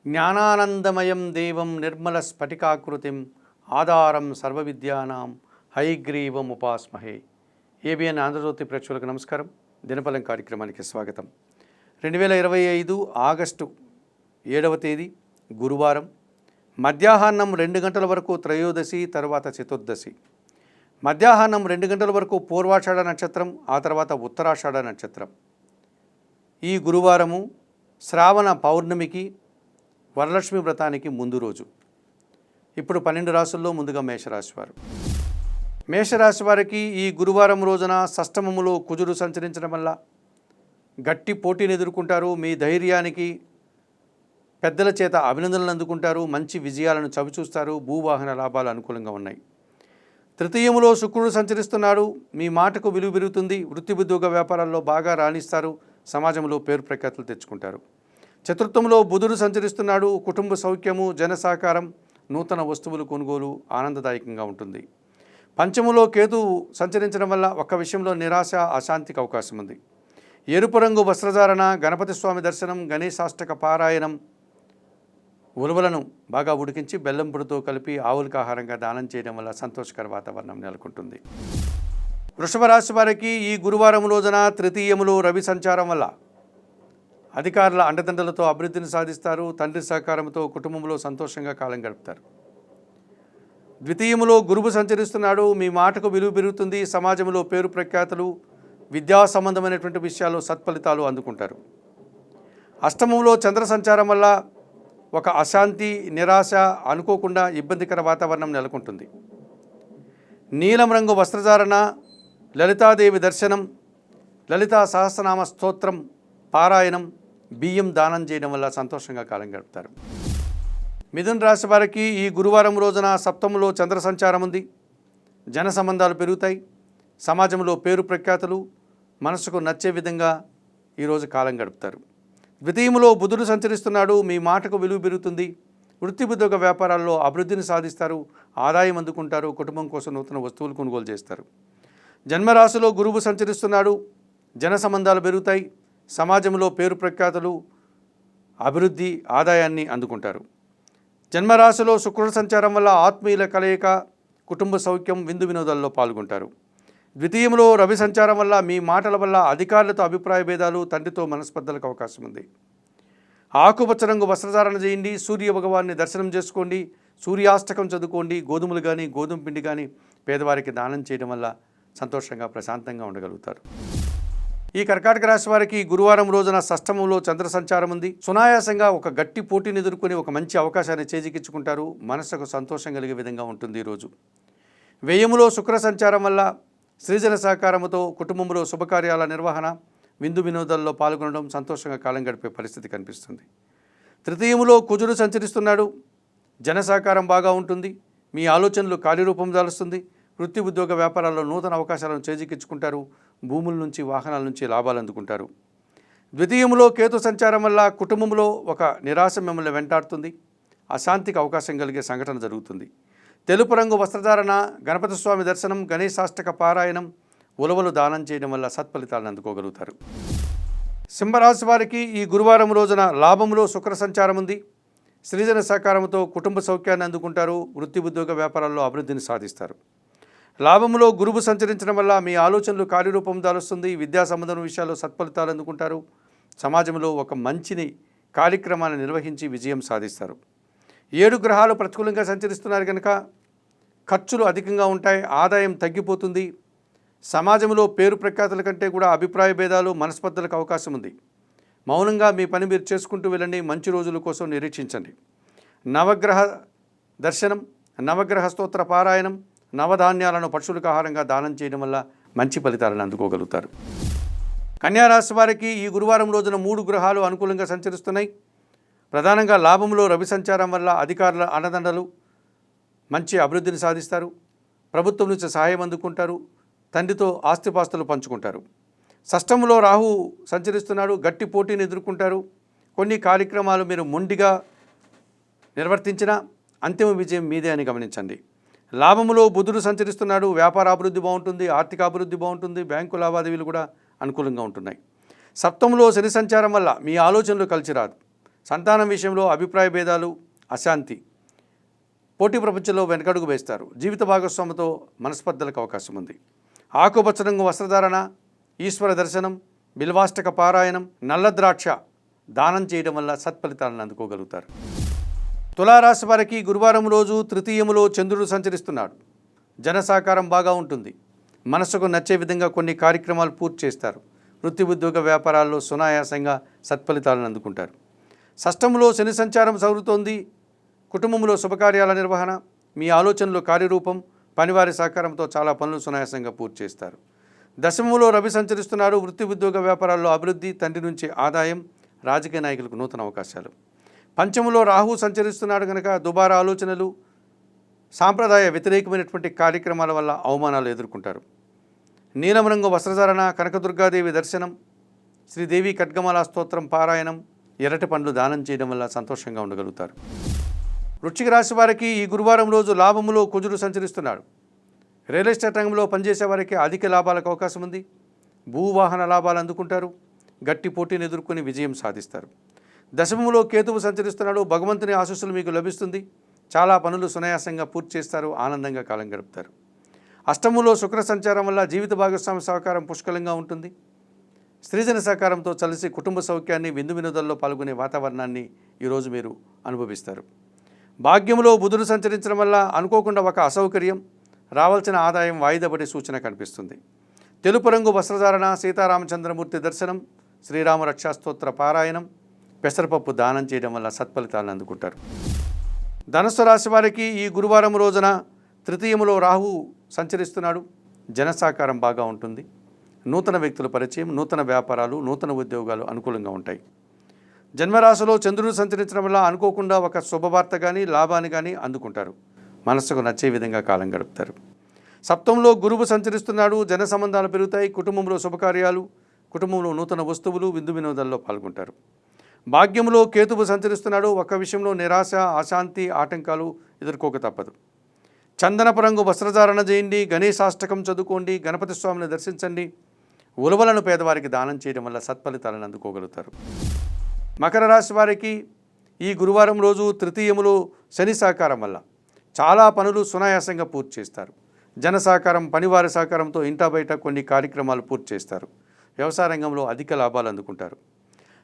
జ్ఞానానందమయం దేవం నిర్మల స్ఫటికాకృతిం ఆధారం సర్వవిద్యానాం హయగ్రీవముపాస్మహే. ఏబిఎన్ ఆంధ్రజ్యోతి ప్రేక్షకులకు నమస్కారం. దినఫలం కార్యక్రమానికి స్వాగతం. 2025 ఆగస్టు 7వ తేదీ గురువారం. మధ్యాహ్నం 2 గంటల వరకు త్రయోదశి, తర్వాత చతుర్దశి. మధ్యాహ్నం 2 గంటల వరకు పూర్వాషాఢ నక్షత్రం, ఆ తర్వాత ఉత్తరాషాఢ నక్షత్రం. ఈ గురువారము శ్రావణ పౌర్ణమికి, వరలక్ష్మి వ్రతానికి ముందు రోజు. ఇప్పుడు 12 రాశుల్లో ముందుగా మేషరాశి వారు. మేషరాశి వారికి ఈ గురువారం రోజున షష్టమములో కుజుడు సంచరించడం వల్ల గట్టి పోటీని ఎదుర్కొంటారు. మీ ధైర్యానికి పెద్దల చేత అభినందనలు అందుకుంటారు. మంచి విజయాలను చవిచూస్తారు. భూవాహన లాభాలు అనుకూలంగా ఉన్నాయి. తృతీయములో శుక్రుడు సంచరిస్తున్నాడు. మీ మాటకు విలువ పెరుగుతుంది. వృత్తి ఉద్యోగ వ్యాపారాల్లో బాగా రాణిస్తారు. సమాజంలో పేరు ప్రఖ్యాతులు తెచ్చుకుంటారు. చతుర్థంలో బుధుడు సంచరిస్తున్నాడు. కుటుంబ సౌఖ్యము, జన సహకారం, నూతన వస్తువులు కొనుగోలు ఆనందదాయకంగా ఉంటుంది. పంచములో కేతు సంచరించడం వల్ల ఒక్క విషయంలో నిరాశ, అశాంతికి అవకాశం ఉంది. ఎరుపు రంగు వస్త్రధారణ, గణపతి స్వామి దర్శనం, గణేశాష్టక పారాయణం, ఉలవలను బాగా ఉడికించి బెల్లం పొడితో కలిపి ఆవులకు ఆహారంగా దానం చేయడం వల్ల సంతోషకర వాతావరణం నెలకొంటుంది. వృషభ రాశి వారికి ఈ గురువారం రోజున తృతీయములో రవి సంచారం వల్ల అధికారుల అండదండలతో అభివృద్ధిని సాధిస్తారు. తండ్రి సహకారంతో కుటుంబంలో సంతోషంగా కాలం గడుపుతారు. ద్వితీయములో గురువు సంచరిస్తున్నాడు. మీ మాటకు విలువ పెరుగుతుంది. సమాజంలో పేరు ప్రఖ్యాతులు, విద్యా సంబంధమైనటువంటి విషయాల్లో సత్ఫలితాలు అందుకుంటారు. అష్టమంలో చంద్ర సంచారం వల్ల ఒక అశాంతి, నిరాశ, అనుకోకుండా ఇబ్బందికర వాతావరణం నెలకొంటుంది. నీలం రంగు వస్త్రధారణ, లలితాదేవి దర్శనం, లలితా సహస్రనామ స్తోత్రం పారాయణం, బియ్యం దానం చేయడం వల్ల సంతోషంగా కాలం గడుపుతారు. మిథున రాశి వారికి ఈ గురువారం రోజున సప్తములో చంద్ర సంచారం ఉంది. జన సంబంధాలు పెరుగుతాయి. సమాజంలో పేరు ప్రఖ్యాతులు, మనసుకు నచ్చే విధంగా ఈరోజు కాలం గడుపుతారు. ద్వితీయములో బుధుడు సంచరిస్తున్నాడు. మీ మాటకు విలువ పెరుగుతుంది. వృత్తి ఉద్యోగ వ్యాపారాల్లో అభివృద్ధిని సాధిస్తారు. ఆదాయం అందుకుంటారు. కుటుంబం కోసం నూతన వస్తువులు కొనుగోలు చేస్తారు. జన్మరాశిలో గురువు సంచరిస్తున్నాడు. జన సంబంధాలు పెరుగుతాయి. సమాజంలో పేరు ప్రఖ్యాతులు, అభివృద్ధి, ఆదాయాన్ని అందుకుంటారు. జన్మరాశిలో శుక్రుడు సంచారం వల్ల ఆత్మీయుల కలయిక, కుటుంబ సౌఖ్యం, విందు వినోదాల్లో పాల్గొంటారు. ద్వితీయంలో రవి సంచారం వల్ల మీ మాటల వల్ల అధికారులతో అభిప్రాయ భేదాలు, తండ్రితో మనస్పర్ధలకు అవకాశం ఉంది. ఆకుపచ్చ రంగు వస్త్రధారణ చేయండి. సూర్య భగవాన్ని దర్శనం చేసుకోండి. సూర్యాష్టకం చదువుకోండి. గోధుమలు కానీ, గోధుమ పిండి కానీ పేదవారికి దానం చేయడం వల్ల సంతోషంగా, ప్రశాంతంగా ఉండగలుగుతారు. ఈ కర్కాటక రాశి వారికి గురువారం రోజున షష్టమంలో చంద్ర సంచారం ఉంది. సునాయాసంగా ఒక గట్టి పోటీని ఎదుర్కొని ఒక మంచి అవకాశాన్ని చేజిక్కించుకుంటారు. మనసుకు సంతోషం కలిగే విధంగా ఉంటుంది ఈరోజు. వ్యయములో శుక్ర సంచారం వల్ల సృజన సహకారంతో కుటుంబంలో శుభకార్యాల నిర్వహణ, విందు వినోదాల్లో పాల్గొనడం, సంతోషంగా కాలం గడిపే పరిస్థితి కనిపిస్తుంది. తృతీయములో కుజుడు సంచరిస్తున్నాడు. జన సహకారం బాగా ఉంటుంది. మీ ఆలోచనలు కార్యరూపం దాలుస్తుంది. వృత్తి ఉద్యోగ వ్యాపారాల్లో నూతన అవకాశాలను చేజిక్కించుకుంటారు. భూముల నుంచి, వాహనాల నుంచి లాభాలు అందుకుంటారు. ద్వితీయంలో కేతు సంచారం వల్ల కుటుంబంలో ఒక నిరాశ మిమ్మల్ని వెంటాడుతుంది. అశాంతికి అవకాశం కలిగే సంఘటన జరుగుతుంది. తెలుపు రంగు వస్త్రధారణ, గణపతి స్వామి దర్శనం, గణేశాష్టక పారాయణం, ఉలవలు దానం చేయడం వల్ల సత్ఫలితాలను అందుకోగలుగుతారు. సింహరాశి వారికి ఈ గురువారం రోజున లాభంలో శుక్ర సంచారం ఉంది. సృజన సహకారంతో కుటుంబ సౌఖ్యాన్ని అందుకుంటారు. వృత్తి ఉద్యోగ వ్యాపారాల్లో అభివృద్ధిని సాధిస్తారు. లాభంలో గురువు సంచరించడం వల్ల మీ ఆలోచనలు కార్యరూపం దాలుస్తుంది. విద్యా సంబంధం విషయాల్లో సత్ఫలితాలు అందుకుంటారు. సమాజంలో ఒక మంచిని కార్యక్రమాన్ని నిర్వహించి విజయం సాధిస్తారు. 7 గ్రహాలు ప్రతికూలంగా సంచరిస్తున్నారు కనుక ఖర్చులు అధికంగా ఉంటాయి. ఆదాయం తగ్గిపోతుంది. సమాజంలో పేరు ప్రఖ్యాతుల కంటే కూడా అభిప్రాయ భేదాలు, మనస్పర్ధలకు అవకాశం ఉంది. మౌనంగా మీ పని మీరు చేసుకుంటూ వెళ్ళండి. మంచి రోజుల కోసం నిరీక్షించండి. నవగ్రహ దర్శనం, నవగ్రహ స్తోత్ర పారాయణం, నవధాన్యాలను పశువులకు ఆహారంగా దానం చేయడం వల్ల మంచి ఫలితాలను అందుకోగలుగుతారు. కన్యారాశి వారికి ఈ గురువారం రోజున 3 గ్రహాలు అనుకూలంగా సంచరిస్తున్నాయి. ప్రధానంగా లాభంలో రవి సంచారం వల్ల అధికారుల అండదండలు, మంచి అభివృద్ధిని సాధిస్తారు. ప్రభుత్వం నుంచి సహాయం అందుకుంటారు. తండ్రితో ఆస్తిపాస్తులు పంచుకుంటారు. షష్టంలో రాహు సంచరిస్తున్నాడు. గట్టి పోటీని ఎదుర్కొంటారు. కొన్ని కార్యక్రమాలు మీరు మొండిగా నిర్వర్తించినా అంతిమ విజయం మీదే అని గమనించండి. లాభములో బుధుడు సంచరిస్తున్నాడు. వ్యాపార అభివృద్ధి బాగుంటుంది. ఆర్థిక అభివృద్ధి బాగుంటుంది. బ్యాంకు లావాదేవీలు కూడా అనుకూలంగా ఉంటున్నాయి. సప్తములో శని సంచారం వల్ల మీ ఆలోచనలు కలిసి రాదు. సంతానం విషయంలో అభిప్రాయ భేదాలు, అశాంతి, పోటీ ప్రపంచంలో వెనకడుగు వేస్తారు. జీవిత భాగస్వామితో మనస్పర్ధలకు అవకాశం ఉంది. ఆకుపచ్చ రంగు వస్త్రధారణ, ఈశ్వర దర్శనం, బిల్వాష్టక పారాయణం, నల్ల ద్రాక్ష దానం చేయడం వల్ల సత్ఫలితాలను అందుకోగలుగుతారు. తులారాశి వారికి గురువారం రోజు తృతీయములో చంద్రుడు సంచరిస్తున్నాడు. జన సహకారం బాగా ఉంటుంది. మనసుకు నచ్చే విధంగా కొన్ని కార్యక్రమాలు పూర్తి చేస్తారు. వృత్తి ఉద్యోగ వ్యాపారాల్లో సునాయాసంగా సత్ఫలితాలను అందుకుంటారు. షష్టంలో శని సంచారం సాగుతోంది. కుటుంబంలో శుభకార్యాల నిర్వహణ, మీ ఆలోచనలో కార్యరూపం, పనివారి సహకారంతో చాలా పనులు సునాయాసంగా పూర్తి చేస్తారు. దశమంలో రవి సంచరిస్తున్నాడు. వృత్తి ఉద్యోగ వ్యాపారాల్లో అభివృద్ధి, తండ్రి నుంచి ఆదాయం, రాజకీయ నాయకులకు నూతన అవకాశాలు. పంచములో రాహు సంచరిస్తున్నాడు కనుక దుబారా ఆలోచనలు, సాంప్రదాయ వ్యతిరేకమైనటువంటి కార్యక్రమాల వల్ల అవమానాలు ఎదుర్కొంటారు. నీలం రంగు వస్త్రధారణ, కనకదుర్గాదేవి దర్శనం, శ్రీదేవి ఖడ్గమాల స్తోత్రం పారాయణం, ఎర్రటి పండ్లు దానం చేయడం వల్ల సంతోషంగా ఉండగలుగుతారు. వృశ్చిక రాశి వారికి ఈ గురువారం రోజు లాభములో కుజుడు సంచరిస్తున్నాడు. రియల్ ఎస్టేట్ రంగంలో పనిచేసే వారికి అధిక లాభాలకు అవకాశం ఉంది. భూవాహన లాభాలు అందుకుంటారు. గట్టి పోటీని ఎదుర్కొని విజయం సాధిస్తారు. దశమములో కేతువు సంచరిస్తున్నాడు. భగవంతుని ఆశీస్సులు మీకు లభిస్తుంది. చాలా పనులు సునాయాసంగా పూర్తి చేస్తారు. ఆనందంగా కాలం గడుపుతారు. అష్టములో శుక్ర సంచారం వల్ల జీవిత భాగస్వామి సహకారం పుష్కలంగా ఉంటుంది. స్త్రీజన సహకారంతో కలిసి కుటుంబ సౌఖ్యాన్ని, విందు వినోదాల్లో పాల్గొనే వాతావరణాన్ని ఈరోజు మీరు అనుభవిస్తారు. భాగ్యములో బుధుడు సంచరించడం వల్ల అనుకోకుండా ఒక అసౌకర్యం, రావాల్సిన ఆదాయం వాయిదా పడే సూచన కనిపిస్తుంది. తెలుపు రంగు వస్త్రధారణ, సీతారామచంద్రమూర్తి దర్శనం, శ్రీరామ రక్షాస్తోత్ర పారాయణం, పెసరపప్పు దానం చేయడం వల్ల సత్ఫలితాలను అందుకుంటారు. ధనుస్సు రాశి వారికి ఈ గురువారం రోజున తృతీయములో రాహు సంచరిస్తున్నాడు. జన సహకారం బాగా ఉంటుంది. నూతన వ్యక్తుల పరిచయం, నూతన వ్యాపారాలు, నూతన ఉద్యోగాలు అనుకూలంగా ఉంటాయి. జన్మరాశిలో చంద్రుడు సంచరించడం వల్ల అనుకోకుండా ఒక శుభవార్త కానీ లాభాన్ని కానీ అందుకుంటారు. మనస్సుకు నచ్చే విధంగా కాలం గడుపుతారు. సప్తంలో గురువు సంచరిస్తున్నాడు. జన సంబంధాలు పెరుగుతాయి. కుటుంబంలో శుభకార్యాలు, కుటుంబంలో నూతన వస్తువులు, విందు వినోదాల్లో పాల్గొంటారు. భాగ్యంలో కేతువు సంచరిస్తున్నాడు. ఒక విషయంలో నిరాశ, అశాంతి, ఆటంకాలు ఎదుర్కోక తప్పదు. చందనపు రంగు వస్త్రధారణ చేయండి. గణేశాష్టకం చదువుకోండి. గణపతి స్వామిని దర్శించండి. ఉలవలను పేదవారికి దానం చేయడం వల్ల సత్ఫలితాలను అందుకోగలుగుతారు. మకర రాశి వారికి ఈ గురువారం రోజు తృతీయములో శని సహకారం వల్ల చాలా పనులు సునాయాసంగా పూర్తి చేస్తారు. జన సహకారం, పనివారి సహకారంతో ఇంటా బయట కొన్ని కార్యక్రమాలు పూర్తి చేస్తారు. వ్యవసాయ రంగంలో అధిక లాభాలు అందుకుంటారు.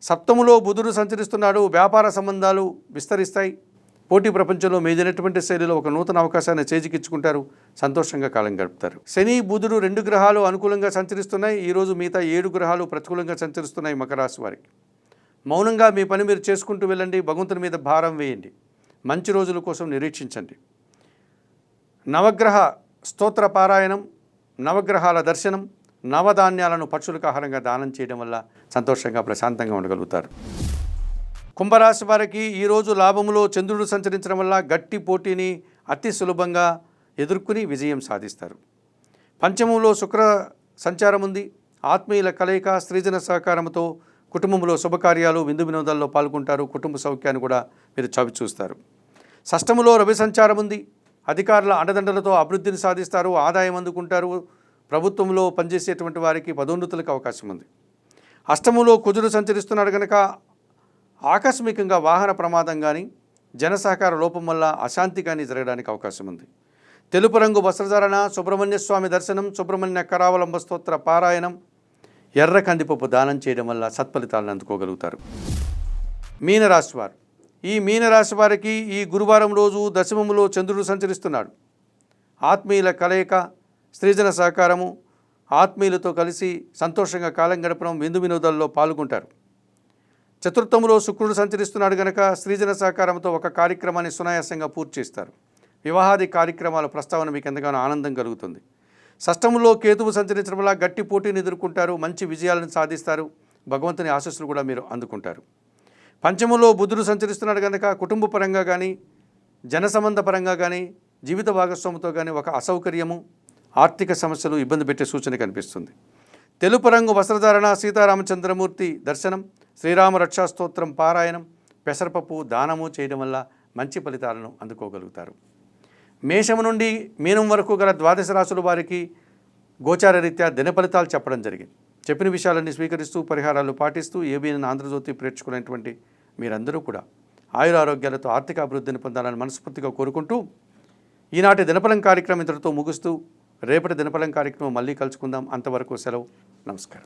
సప్తములో బుధుడు సంచరిస్తున్నాడు. వ్యాపార సంబంధాలు విస్తరిస్తాయి. పోటీ ప్రపంచంలో మీదైనటువంటి శైలిలో ఒక నూతన అవకాశాన్ని చేజికించుకుంటారు. సంతోషంగా కాలం గడుపుతారు. శని, బుధుడు 2 గ్రహాలు అనుకూలంగా సంచరిస్తున్నాయి. ఈరోజు మిగతా 7 గ్రహాలు ప్రతికూలంగా సంచరిస్తున్నాయి. మకర రాశి వారికి మౌనంగా మీ పని మీరు చేసుకుంటూ వెళ్ళండి. భగవంతుని మీద భారం వేయండి. మంచి రోజుల కోసం నిరీక్షించండి. నవగ్రహ స్తోత్ర పారాయణం, నవగ్రహాల దర్శనం, నవధాన్యాలను పక్షులకు ఆహారంగా దానం చేయడం వల్ల సంతోషంగా ప్రశాంతంగా ఉండగలుగుతారు. కుంభరాశి వారికి ఈరోజు లాభములో చంద్రుడు సంచరించడం వల్ల గట్టి పోటీని అతి సులభంగా ఎదుర్కొని విజయం సాధిస్తారు. పంచమంలో శుక్ర సంచారం ఉంది. ఆత్మీయుల కలయిక, స్త్రీజన సహకారంతో కుటుంబంలో శుభకార్యాలు, విందు వినోదాల్లో పాల్గొంటారు. కుటుంబ సౌఖ్యాన్ని కూడా మీరు చవి చూస్తారు. షష్టములో రవి సంచారం ఉంది. అధికారుల అండదండలతో అభివృద్ధిని సాధిస్తారు. ఆదాయం అందుకుంటారు. ప్రభుత్వంలో పనిచేసేటువంటి వారికి పదోన్నతులకు అవకాశం ఉంది. అష్టములో కుజుడు సంచరిస్తున్నాడు కనుక ఆకస్మికంగా వాహన ప్రమాదం కానీ, జన సహకార లోపం వల్ల అశాంతి కానీ జరగడానికి అవకాశం ఉంది. తెలుపు రంగు వస్త్రధారణ, సుబ్రహ్మణ్య స్వామి దర్శనం, సుబ్రహ్మణ్య కరావలంబ స్తోత్ర పారాయణం, ఎర్ర కందిపప్పు దానం చేయడం వల్ల సత్ఫలితాలను అందుకోగలుగుతారు. మీనరాశి వారు ఈ మీనరాశి వారికి ఈ గురువారం రోజు దశమములో చంద్రుడు సంచరిస్తున్నాడు. ఆత్మీయుల కలయిక, స్త్రీజన సహకారము, ఆత్మీయులతో కలిసి సంతోషంగా కాలం గడపడం, విందు వినోదాల్లో పాల్గొంటారు. చతుర్థములో శుక్రుడు సంచరిస్తున్నాడు కనుక స్త్రీజన సహకారంతో ఒక కార్యక్రమాన్ని సునాయాసంగా పూర్తి చేస్తారు. వివాహాది కార్యక్రమాల ప్రస్తావన మీకు ఎంతగానో ఆనందం కలుగుతుంది. షష్టములో కేతువు సంచరించడం వల్ల గట్టి పోటీని ఎదుర్కొంటారు. మంచి విజయాలను సాధిస్తారు. భగవంతుని ఆశీస్సులు కూడా మీరు అందుకుంటారు. పంచములో బుధుడు సంచరిస్తున్నాడు కనుక కుటుంబ పరంగా కానీ, జన సంబంధ పరంగా కానీ, జీవిత భాగస్వామితో కానీ ఒక అసౌకర్యము, ఆర్థిక సమస్యలు ఇబ్బంది పెట్టే సూచన కనిపిస్తుంది. తెలుపు రంగు వస్త్రధారణ, సీతారామచంద్రమూర్తి దర్శనం, శ్రీరామ రక్షాస్తోత్రం పారాయణం, పెసరపప్పు దానము చేయడం వల్ల మంచి ఫలితాలను అందుకోగలుగుతారు. మేషం నుండి మీనం వరకు గల 12 రాశుల వారికి గోచార రీత్యా దిన ఫలితాలు చెప్పడం జరిగింది. చెప్పిన విషయాలన్నీ స్వీకరిస్తూ పరిహారాలు పాటిస్తూ ఏబిఎన్ ఆంధ్రజ్యోతి ప్రేక్షకులైనటువంటి మీరందరూ కూడా ఆయురారోగ్యాలతో ఆర్థిక అభివృద్ధిని పొందాలని మనస్ఫూర్తిగా కోరుకుంటూ ఈనాటి దినఫలం కార్యక్రమం ఇంతటితో ముగుస్తూ రేపటి దినఫలం కార్యక్రమం మళ్ళీ కలుసుకుందాం. అంతవరకు సెలవు. నమస్కారం.